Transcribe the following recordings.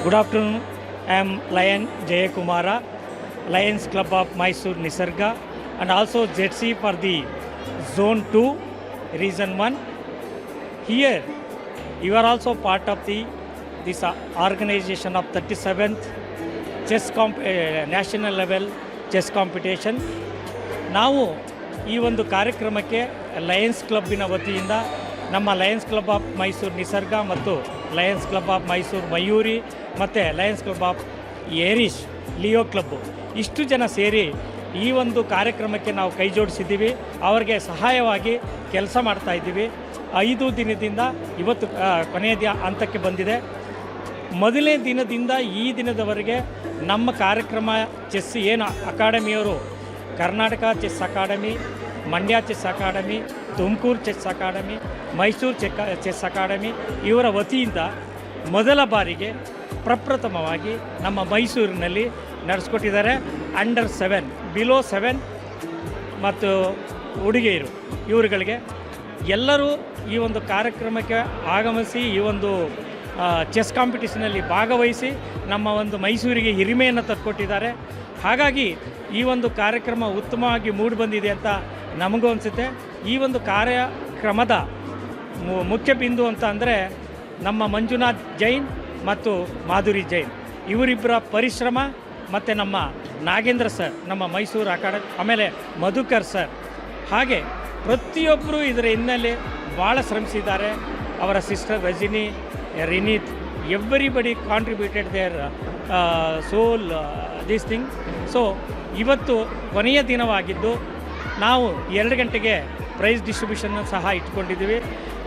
Good afternoon. I am Lion Jayakumara, Lions Club of Mysore Nisarga, and also ZC for the Zone 2, Region 1. Here, you are also part of this organization of 37th national level chess competition. ನಾವು ಈ ಒಂದು ಕಾರ್ಯಕ್ರಮಕ್ಕೆ Lions ಕ್ಲಬ್ಬಿನ ವತಿಯಿಂದ ನಮ್ಮ Lions club of Mysuru Nisarga ಮತ್ತು lions club of Mysuru Mayuri ಮತ್ತು lions club of ಏರಿಶ್ leo club ಇಷ್ಟು ಜನ ಸೇರಿ ಈ ಒಂದು ಕಾರ್ಯಕ್ರಮಕ್ಕೆ ನಾವು ಕೈ ಜೋಡಿಸಿದ್ದೀವಿ. ಅವರಿಗೆ ಸಹಾಯವಾಗಿ ಕೆಲಸ ಮಾಡ್ತಾಯಿದ್ದೀವಿ. 5 ದಿನದಿಂದ ಇವತ್ತು ಕೊನೆಯ ಹಂತಕ್ಕೆ ಬಂದಿದೆ. ಮೊದಲನೇ ದಿನದಿಂದ ಈ ದಿನದವರೆಗೆ ನಮ್ಮ ಕಾರ್ಯಕ್ರಮ ಚೆಸ್ ಏನು ಅಕಾಡೆಮಿಯವರು Karnataka chess academy, Mandya chess academy, Tumakuru chess academy, Mysuru chess academy ಇವರ ವತಿಯಿಂದ ಮೊದಲ ಬಾರಿಗೆ ಪ್ರಪ್ರಥಮವಾಗಿ ನಮ್ಮ ಮೈಸೂರಿನಲ್ಲಿ ನಡೆಸ್ಕೊಟ್ಟಿದ್ದಾರೆ. ಅಂಡರ್ 7, ಬಿಲೋ 7 ಮತ್ತು ಹುಡುಗಿಯರು ಇವರುಗಳಿಗೆ ಎಲ್ಲರೂ ಈ ಒಂದು ಕಾರ್ಯಕ್ರಮಕ್ಕೆ ಆಗಮಿಸಿ ಈ ಒಂದು ಚೆಸ್ ಕಾಂಪಿಟೇಷನಲ್ಲಿ ಭಾಗವಹಿಸಿ ನಮ್ಮ ಒಂದು ಮೈಸೂರಿಗೆ ಹಿರಿಮೆಯನ್ನು ತಂದುಕೊಟ್ಟಿದ್ದಾರೆ. ಹಾಗಾಗಿ ಈ ಒಂದು ಕಾರ್ಯಕ್ರಮ ಉತ್ತಮವಾಗಿ ಮೂಡಿಬಂದಿದೆ ಅಂತ ನಮಗೂ ಅನಿಸುತ್ತೆ. ಈ ಒಂದು ಕಾರ್ಯಕ್ರಮದ ಮುಖ್ಯ ಬಿಂದು ಅಂತ ಅಂದರೆ ನಮ್ಮ ಮಂಜುನಾಥ್ ಜೈನ್ ಮತ್ತು ಮಾಧುರಿ ಜೈನ್ ಇವರಿಬ್ಬರ ಪರಿಶ್ರಮ ಮತ್ತು ನಮ್ಮ ನಾಗೇಂದ್ರ ಸರ್ ನಮ್ಮ ಮೈಸೂರು ಅಕಾಡೆಮಿ, ಆಮೇಲೆ ಮಧುಕರ್ ಸರ್, ಹಾಗೆ ಪ್ರತಿಯೊಬ್ಬರು ಇದರ ಹಿನ್ನೆಲೆ ಭಾಳ ಶ್ರಮಿಸಿದ್ದಾರೆ. ಅವರ sister Rajini, Rineeth, everybody contributed their soul this thing. So ಇವತ್ತು ಕೊನೆಯ ದಿನವಾಗಿದ್ದು ನಾವು 2 ಗಂಟೆಗೆ ಪ್ರೈಸ್ ಡಿಸ್ಟ್ರಿಬ್ಯೂಷನ್ನು ಸಹ ಇಟ್ಕೊಂಡಿದ್ದೀವಿ.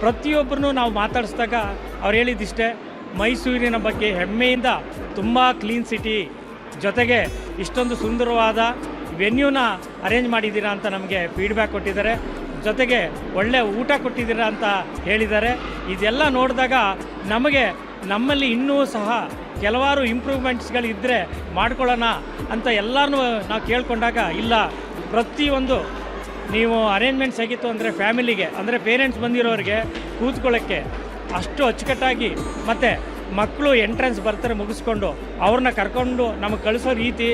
ಪ್ರತಿಯೊಬ್ಬರೂ ನಾವು ಮಾತಾಡಿಸಿದಾಗ ಅವ್ರು ಹೇಳಿದ್ದಿಷ್ಟೇ, ಮೈಸೂರಿನ ಬಗ್ಗೆ ಹೆಮ್ಮೆಯಿಂದ ತುಂಬ ಕ್ಲೀನ್ ಸಿಟಿ, ಜೊತೆಗೆ ಇಷ್ಟೊಂದು ಸುಂದರವಾದ ವೆನ್ಯೂನ ಅರೇಂಜ್ ಮಾಡಿದ್ದೀರಾ ಅಂತ ನಮಗೆ ಫೀಡ್ಬ್ಯಾಕ್ ಕೊಟ್ಟಿದ್ದಾರೆ. ಜೊತೆಗೆ ಒಳ್ಳೆ ಊಟ ಕೊಟ್ಟಿದ್ದೀರಾ ಅಂತ ಹೇಳಿದ್ದಾರೆ. ಇದೆಲ್ಲ ನೋಡಿದಾಗ ನಮಗೆ ನಮ್ಮಲ್ಲಿ ಇನ್ನೂ ಸಹ ಕೆಲವಾರು ಇಂಪ್ರೂವ್ಮೆಂಟ್ಸ್ಗಳಿದ್ದರೆ ಮಾಡ್ಕೊಳ್ಳೋಣ ಅಂತ ಎಲ್ಲರೂ ನಾವು ಕೇಳಿಕೊಂಡಾಗ, ಇಲ್ಲ ಪ್ರತಿಯೊಂದು ನೀವು ಅರೇಂಜ್ಮೆಂಟ್ಸ್ ಆಗಿತ್ತು ಅಂದರೆ ಫ್ಯಾಮಿಲಿಗೆ, ಅಂದರೆ ಪೇರೆಂಟ್ಸ್ ಬಂದಿರೋರಿಗೆ ಕೂತ್ಕೊಳ್ಳೋಕ್ಕೆ ಅಷ್ಟು ಅಚ್ಚುಕಟ್ಟಾಗಿ, ಮತ್ತು ಮಕ್ಕಳು ಎಂಟ್ರೆನ್ಸ್ ಬರ್ತಾರೆ ಮುಗಿಸ್ಕೊಂಡು ಅವ್ರನ್ನ ಕರ್ಕೊಂಡು ನಮಗೆ ಕಳಿಸೋ ರೀತಿ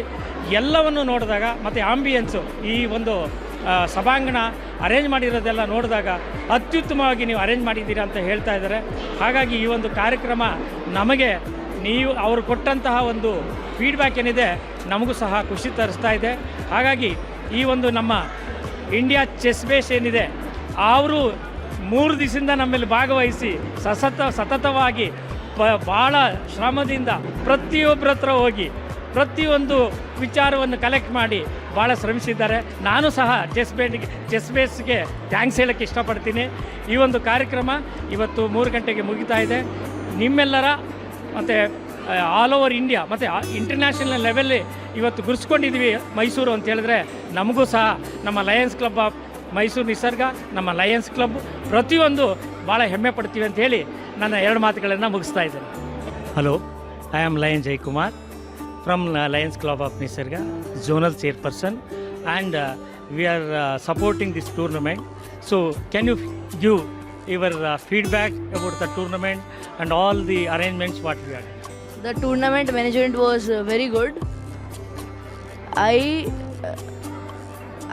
ಎಲ್ಲವನ್ನು ನೋಡಿದಾಗ, ಮತ್ತು ಆಂಬಿಯನ್ಸು ಈ ಒಂದು ಸಭಾಂಗಣ ಅರೇಂಜ್ ಮಾಡಿರೋದೆಲ್ಲ ನೋಡಿದಾಗ ಅತ್ಯುತ್ತಮವಾಗಿ ನೀವು ಅರೇಂಜ್ ಮಾಡಿದ್ದೀರಾ ಅಂತ ಹೇಳ್ತಾ ಇದ್ದಾರೆ. ಹಾಗಾಗಿ ಈ ಒಂದು ಕಾರ್ಯಕ್ರಮ ನಮಗೆ ನೀವು ಅವರು ಕೊಟ್ಟಂತಹ ಒಂದು ಫೀಡ್ಬ್ಯಾಕ್ ಏನಿದೆ ನಮಗೂ ಸಹ ಖುಷಿ ತರಿಸ್ತಾ ಇದೆ. ಹಾಗಾಗಿ ಈ ಒಂದು ನಮ್ಮ ಇಂಡಿಯಾ ಚೆಸ್ ಬೇಸ್ ಏನಿದೆ ಅವರು 3 ದಿವಸದಿಂದ ನಮ್ಮಲ್ಲಿ ಭಾಗವಹಿಸಿ ಸತತವಾಗಿ ಭಾಳ ಶ್ರಮದಿಂದ ಪ್ರತಿಯೊಬ್ಬರ ಹತ್ರ ಹೋಗಿ ಪ್ರತಿಯೊಂದು ವಿಚಾರವನ್ನು ಕಲೆಕ್ಟ್ ಮಾಡಿ ಭಾಳ ಶ್ರಮಿಸಿದ್ದಾರೆ. ನಾನು ಸಹ ಚೆಸ್ ಬೇಸ್ಗೆ ಥ್ಯಾಂಕ್ಸ್ ಹೇಳೋಕ್ಕೆ ಇಷ್ಟಪಡ್ತೀನಿ. ಈ ಒಂದು ಕಾರ್ಯಕ್ರಮ ಇವತ್ತು 3 ಗಂಟೆಗೆ ಮುಗಿತಾ ಇದೆ. ನಿಮ್ಮೆಲ್ಲರ ಮತ್ತು ಆಲ್ ಓವರ್ ಇಂಡಿಯಾ ಮತ್ತು ಇಂಟರ್ನ್ಯಾಷನಲ್ ಲೆವೆಲ್ಲಿ ಇವತ್ತು ಗುರ್ಸ್ಕೊಂಡಿದ್ದೀವಿ ಮೈಸೂರು ಅಂತ ಹೇಳಿದ್ರೆ ನಮಗೂ ಸಹ ನಮ್ಮ ಲಯನ್ಸ್ ಕ್ಲಬ್ ಆಫ್ ಮೈಸೂರು ನಿಸರ್ಗ, ನಮ್ಮ ಲಯನ್ಸ್ ಕ್ಲಬ್ ಪ್ರತಿಯೊಂದು ಭಾಳ ಹೆಮ್ಮೆ ಪಡ್ತೀವಿ ಅಂತ ಹೇಳಿ ನನ್ನ 2 ಮಾತುಗಳನ್ನು ಮುಗಿಸ್ತಾ ಇದ್ದೇನೆ. Hello, I am lion Jayakumar from Lions Club of Nisarga, zonal chairperson, and we are supporting this tournament. So can you give your feedback about the tournament and all the arrangements what we are doing? The tournament management was very good.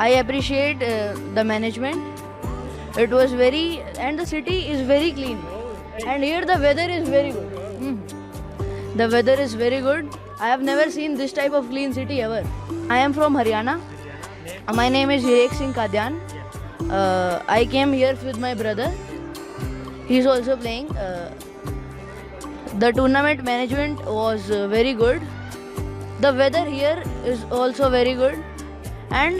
I appreciate the management. It was and the city is very clean, and here the weather is very good. The weather is very good. I have never seen this type of clean city ever. I am from Haryana. My name is Hirek Singh Kadyan. I came here with my brother. He is also playing. The tournament management was very good. The weather here is also very good. And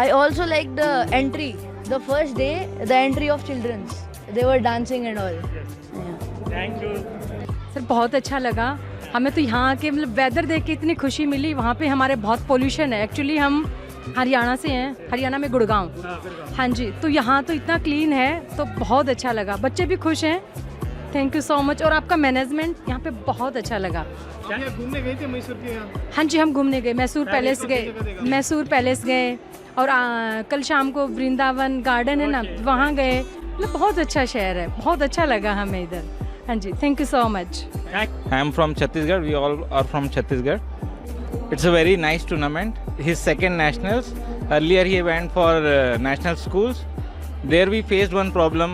I also like the entry. The first day, the entry of children's. They were dancing and all. Yes. Yeah. Thank you. Sir बहुत अच्छा लगा हमें तो यहाँ के मतलब weather देख के इतनी खुशी मिली. वहाँ पे हमारे बहुत पोल्यूशन है. एक्चुअली हम हरियाणा से हैं, हरियाणा में गुड़गांव. हाँ जी, तो यहाँ तो इतना क्लीन है तो बहुत अच्छा लगा. बच्चे भी खुश हैं. Thank you so much. और आपका मैनेजमेंट यहाँ पे बहुत अच्छा लगा. घूमने गए थे मैसूर के? हाँ जी, हम घूमने गए. मैसूर पैलेस गए और कल शाम को वृंदावन गार्डन है ना, वहाँ गए. मतलब बहुत अच्छा शहर है. बहुत अच्छा लगा हमें इधर. हाँ जी, thank you so much. I am from Chhattisgarh. We all are from Chhattisgarh. It's a very nice tournament. His second nationals. Earlier he went for national schools. There we faced one problem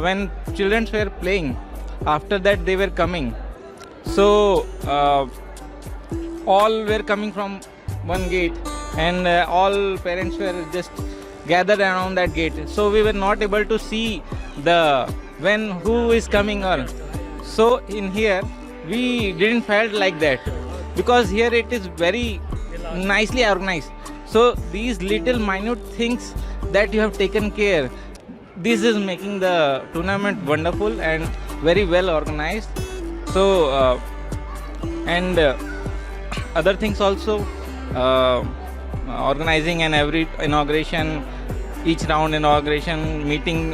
when children were playing. After that they were coming. So all were coming from one gate, and all parents were just gathered around that gate. So we were not able to see when who is coming or. So in here we didn't felt like that, because here it is very nicely organized. So these little minute things that you have taken care, this is making the tournament wonderful and very well organized. So and other things also, organizing and every inauguration, each round inauguration meeting,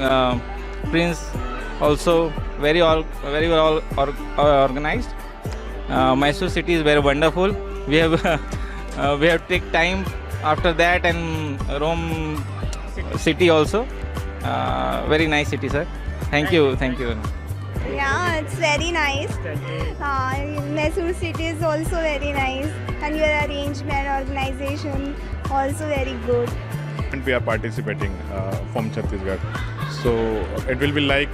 Prince also very well organized. Mysore city is very wonderful. We have we have take time after that, and Rome city also very nice city, sir. Thank you. Yeah, it's very nice. Mysore city is also very nice, and your arrangement, organization also very good. And we are participating from Chhattisgarh. So it will be like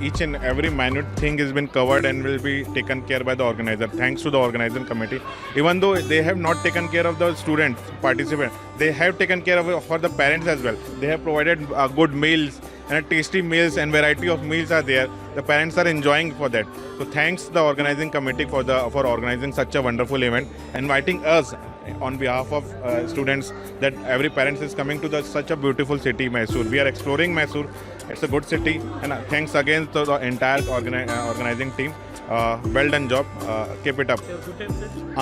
each and every minute thing has been covered and will be taken care by the organizer. Thanks to the organizing committee. Even though they have not taken care of the students, participants, they have taken care of it for the parents as well. They have provided good meals and tasty meals, and variety of meals are there. The parents are enjoying for that. So thanks the organizing committee for organizing such a wonderful event, inviting us on behalf of students, that every parent is coming to such a beautiful city, Mysore. We are exploring Mysore. It's a good city, and thanks again to the entire organizing team. Well done job. Keep it up.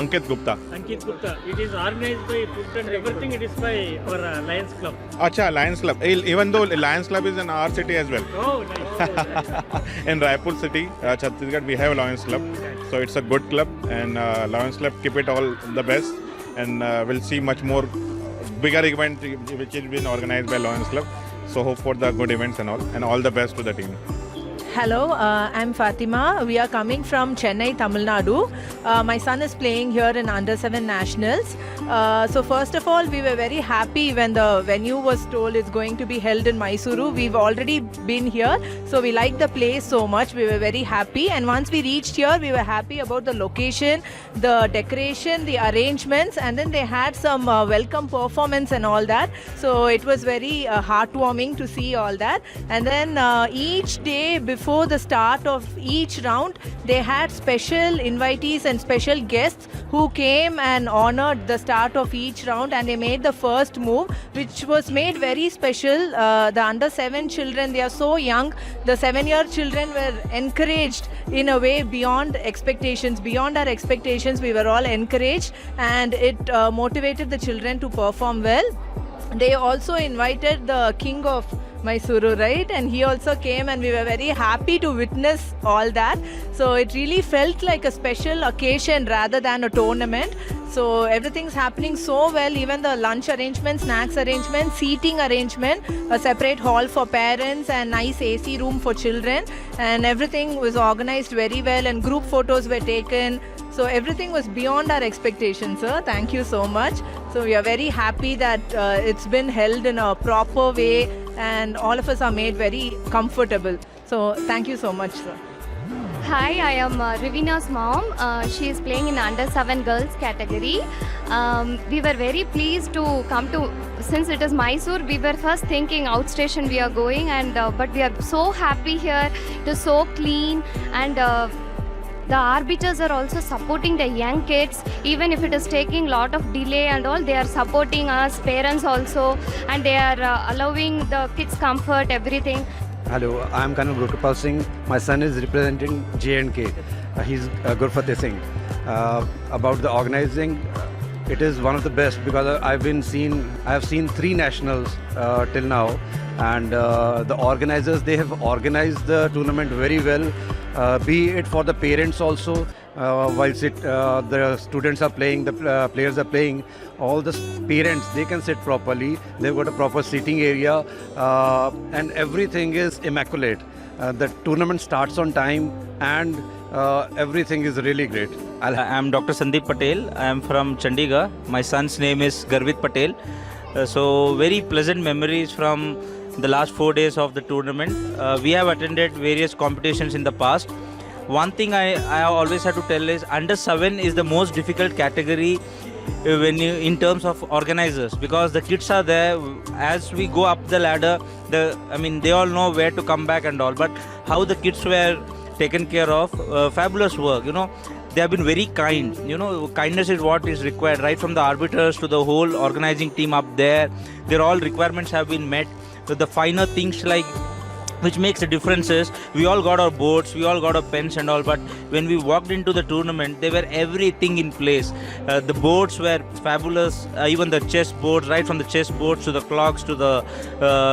Ankit Gupta. Ankit Gupta. It is organized by food and everything. It is by our Lions Club. Acha, Lions Club. Even though Lions Club is in our city as well. Oh, nice. In Raipur city, Chhattisgarh, we have Lions Club. So it's a good club, and Lions Club, keep it all the best. And we'll see much more bigger event which has been organized by Lions Club. So hope for the good events and all the best to the team. Hello, I'm Fatima. We are coming from Chennai, Tamil Nadu. My son is playing here in Under-7 Nationals. So first of all, we were very happy when the venue was told it's going to be held in Mysuru. We've already been here, so we liked the place so much. We were very happy, and once we reached here, we were happy about the location, the decoration, the arrangements, and then they had some welcome performance and all that. So it was very heartwarming to see all that. And then each day before the start of each round, they had special invitees and special guests who came and honored the start of each round, and they made the first move, which was made very special. The under-7 children, they are so young. The 7-year children were encouraged in a way beyond expectations. Beyond our expectations, we were all encouraged, and it motivated the children to perform well. They also invited the king of Mysuru, right? And he also came, and we were very happy to witness all that. So it really felt like a special occasion rather than a tournament. So everything's happening so well, even the lunch arrangement, snacks arrangement, seating arrangement, a separate hall for parents and nice AC room for children, and everything was organized very well, and group photos were taken. So everything was beyond our expectations, sir. Thank you so much. So we are very happy that it's been held in a proper way, and all of us are made very comfortable. So thank you so much, sir. Hi, I am Rivina's mom. She is playing in under-7 girls category. We were very pleased to come to, since it is Mysore, we were first thinking outstation we are going, and but we are so happy here. It is so clean, and the arbiters are also supporting the young kids. Even if it is taking lot of delay and all, they are supporting us, parents also, and they are allowing the kids comfort, everything. Hello, I am Colonel Gurpal Singh. My son is representing J&K. He's Gurfateh Singh. About the organizing, it is one of the best, because I have seen 3 nationals till now, and the organizers, they have organized the tournament very well. Be it for the parents also, whilst the students are playing, the players are playing, all the parents, they can sit properly. They've got a proper seating area, and everything is immaculate. The tournament starts on time, and everything is really great. I'm Dr. Sandeep Patel. I am from Chandigarh. My son's name is Garvit Patel. So very pleasant memories from the last 4 days of the tournament. We have attended various competitions in the past. One thing I always have to tell is under 7 is the most difficult category in terms of organizers, because the kids are there. As we go up the ladder, they all know where to come back and all, but how the kids were taken care of, fabulous work. They have been very kind. Kindness is what is required, right from the arbiters to the whole organizing team up there. Their all requirements have been met. So the finer things like which makes the difference is we all got our boards, we all got our pens and all, but when we walked into the tournament, they were everything in place. The boards were fabulous, even the chess boards, right from the chess boards to the clocks to the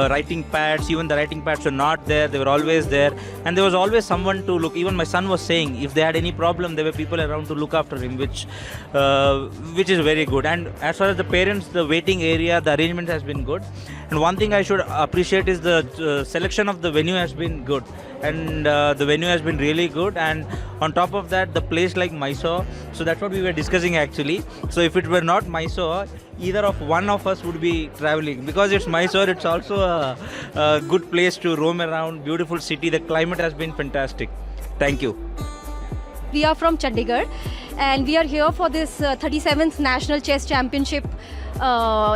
writing pads. Even the writing pads were not there, they were always there, and there was always someone to look. Even my son was saying if they had any problem, there were people around to look after him, which is very good. And as far as the parents, the waiting area, the arrangement has been good. And one thing I should appreciate is the selection of the venue has been good, and the venue has been really good. And on top of that, the place like Mysore, so that's what we were discussing actually. So if it were not Mysore, either of one of us would be traveling, because it's Mysore. It's also a good place to roam around, beautiful city. The climate has been fantastic. Thank you. We are from Chandigarh, and we are here for this 37th National Chess Championship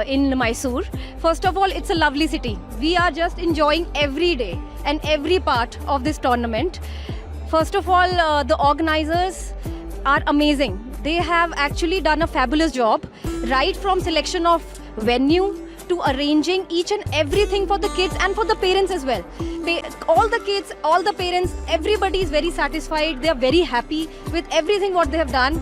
in Mysore. First of all, it's a lovely city. We are just enjoying every day and every part of this tournament. First of all, the organizers are amazing. They have actually done a fabulous job, right from selection of venue to arranging each and everything for the kids and for the parents as well. All the kids, all the parents, everybody is very satisfied. They are very happy with everything what they have done.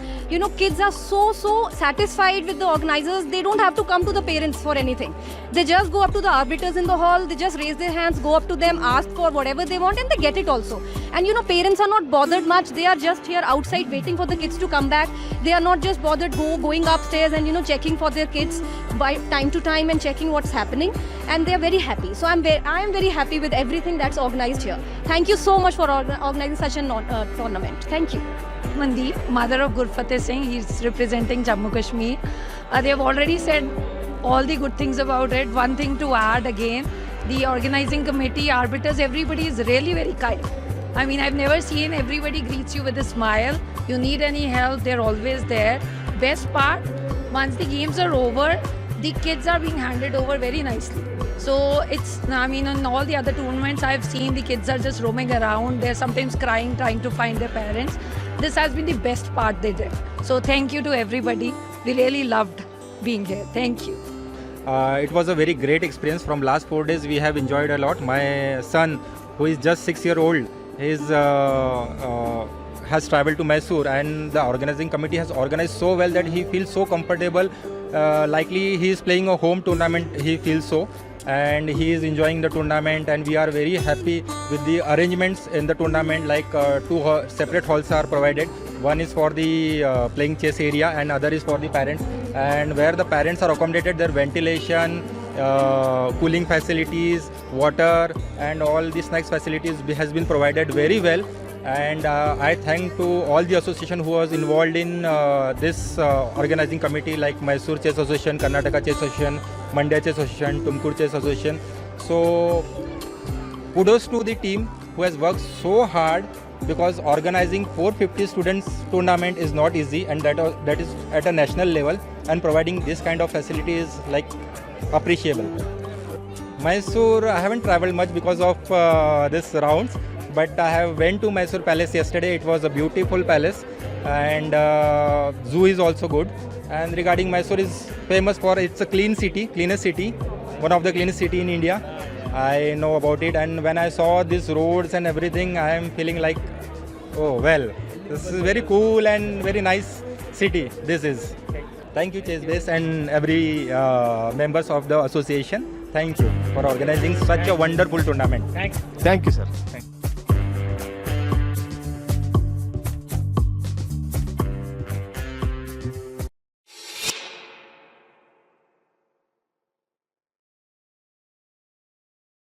Kids are so satisfied with the organizers. They don't have to come to the parents for anything. They just go up to the arbiters in the hall. They just raise their hands, go up to them, ask for whatever they want, and they get it also. And parents are not bothered much. They are just here outside waiting for the kids to come back. They are not just bothered going upstairs and checking for their kids by time to time and checking what's happening. And they are very happy. So I am very happy with everything that's organized here. Thank you so much for organizing such a tournament. Thank you. Mandeep, mother of Gurfateh Singh, he's representing Jammu Kashmir. They have already said all the good things about it. One thing to add again, the organizing committee, arbiters, everybody is really very kind. I've never seen everybody greets you with a smile. You need any help, they're always there. Best part, once the games are over, the kids are being handed over very nicely. So on all the other tournaments I've seen, the kids are just roaming around. They're sometimes crying, trying to find their parents. This has been the best part they did. So thank you to everybody. We really loved being here. Thank you. It was a very great experience. From last 4 days, we have enjoyed a lot. My son, who is just 6 years old, has traveled to Mysore, and the organizing committee has organized so well that he feels so comfortable. Likely he is playing a home tournament, he feels so, and he is enjoying the tournament, and we are very happy with the arrangements in the tournament. Like 2 separate halls are provided. One is for the playing chess area and other is for the parents, and where the parents are accommodated, their ventilation, cooling facilities, water and all the snacks facilities has been provided very well. And I thank to all the association who was involved in this organizing committee, like Mysore Chess Association, Karnataka Chess Association, Mandya Chess Association, Tumkur Chess Association. So kudos to the team who has worked so hard, because organizing 450 students tournament is not easy, and that is at a national level, and providing this kind of facility is like appreciable. Mysore, I haven't traveled much because of this rounds, but I have went to Mysore Palace yesterday. It was a beautiful palace, and zoo is also good. And regarding Mysore, is famous for it's a cleanest city, one of the cleanest city in India. I know about it, and when I saw these roads and everything, I am feeling like, oh well, this is very cool and very nice city. This is. Thank you, ChessBase, and every members of the association. Thank you for organizing such a wonderful tournament. Thanks. Thank you, sir. Thank you.